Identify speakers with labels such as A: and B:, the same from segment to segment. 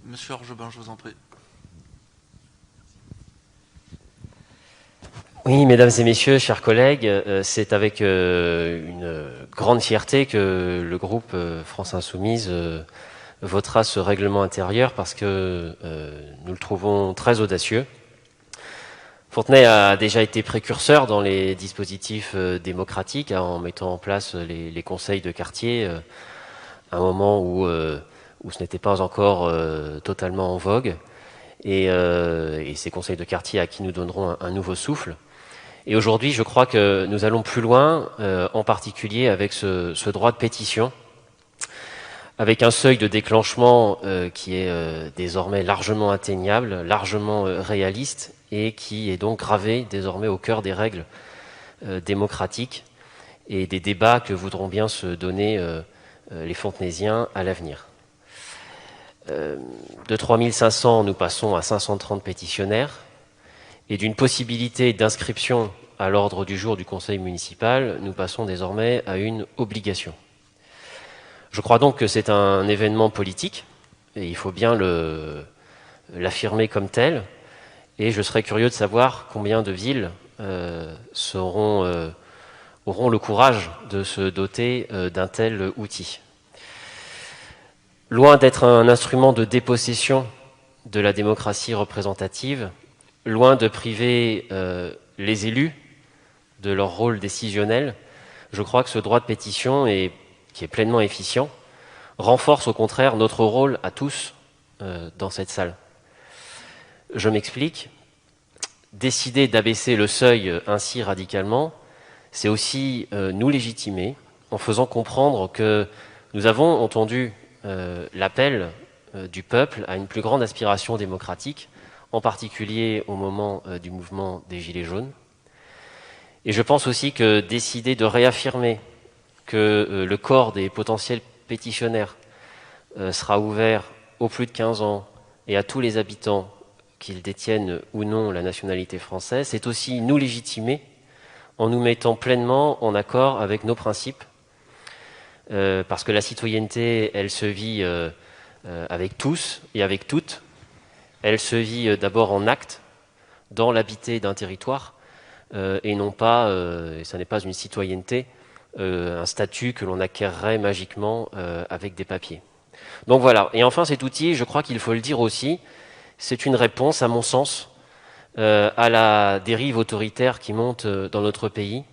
A: Monsieur Orgebin, je vous en prie.
B: Oui, mesdames et messieurs, chers collègues, c'est avec une grande fierté que le groupe France Insoumise votera ce règlement intérieur parce que nous le trouvons très audacieux. Fontenay a déjà été précurseur dans les dispositifs démocratiques en mettant en place les conseils de quartier à un moment où ce n'était pas encore totalement en vogue. Et ces conseils de quartier à qui nous donnerons un nouveau souffle. Et aujourd'hui, je crois que nous allons plus loin, en particulier avec ce droit de pétition, avec un seuil de déclenchement qui est désormais largement atteignable, largement réaliste, et qui est donc gravé désormais au cœur des règles démocratiques et des débats que voudront bien se donner les Fontenaisiens à l'avenir. De 3500, nous passons à 530 pétitionnaires, et d'une possibilité d'inscription à l'ordre du jour du conseil municipal, nous passons désormais à une obligation. Je crois donc que c'est un événement politique, et il faut bien l'affirmer comme tel, et je serais curieux de savoir combien de villes auront le courage de se doter d'un tel outil. Loin d'être un instrument de dépossession de la démocratie représentative, loin de priver les élus de leur rôle décisionnel, je crois que ce droit de pétition, qui est pleinement efficient, renforce au contraire notre rôle à tous dans cette salle. Je m'explique. Décider d'abaisser le seuil ainsi radicalement, c'est aussi nous légitimer en faisant comprendre que nous avons entendu l'appel du peuple à une plus grande aspiration démocratique, en particulier au moment du mouvement des Gilets jaunes. Et je pense aussi que décider de réaffirmer que le corps des potentiels pétitionnaires sera ouvert aux plus de 15 ans et à tous les habitants, qu'ils détiennent ou non la nationalité française, c'est aussi nous légitimer en nous mettant pleinement en accord avec nos principes, parce que la citoyenneté, elle se vit avec tous et avec toutes. Elle se vit d'abord en acte, dans l'habité d'un territoire, et non pas, et ça n'est pas une citoyenneté, un statut que l'on acquerrait magiquement avec des papiers. Donc voilà. Et enfin, cet outil, je crois qu'il faut le dire aussi, c'est une réponse, à mon sens, à la dérive autoritaire qui monte dans notre pays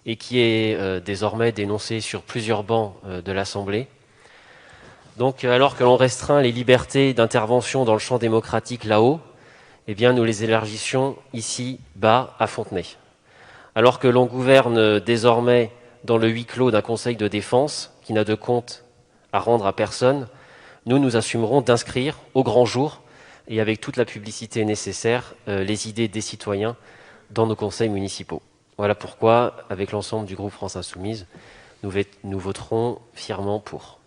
B: et qui est désormais dénoncée sur plusieurs bancs de l'Assemblée. Donc, alors que l'on restreint les libertés d'intervention dans le champ démocratique là-haut, eh bien, nous les élargissions ici, bas, à Fontenay. Alors que l'on gouverne désormais dans le huis clos d'un conseil de défense qui n'a de compte à rendre à personne, nous assumerons d'inscrire au grand jour et avec toute la publicité nécessaire les idées des citoyens dans nos conseils municipaux. Voilà pourquoi, avec l'ensemble du groupe France Insoumise, nous voterons fièrement pour.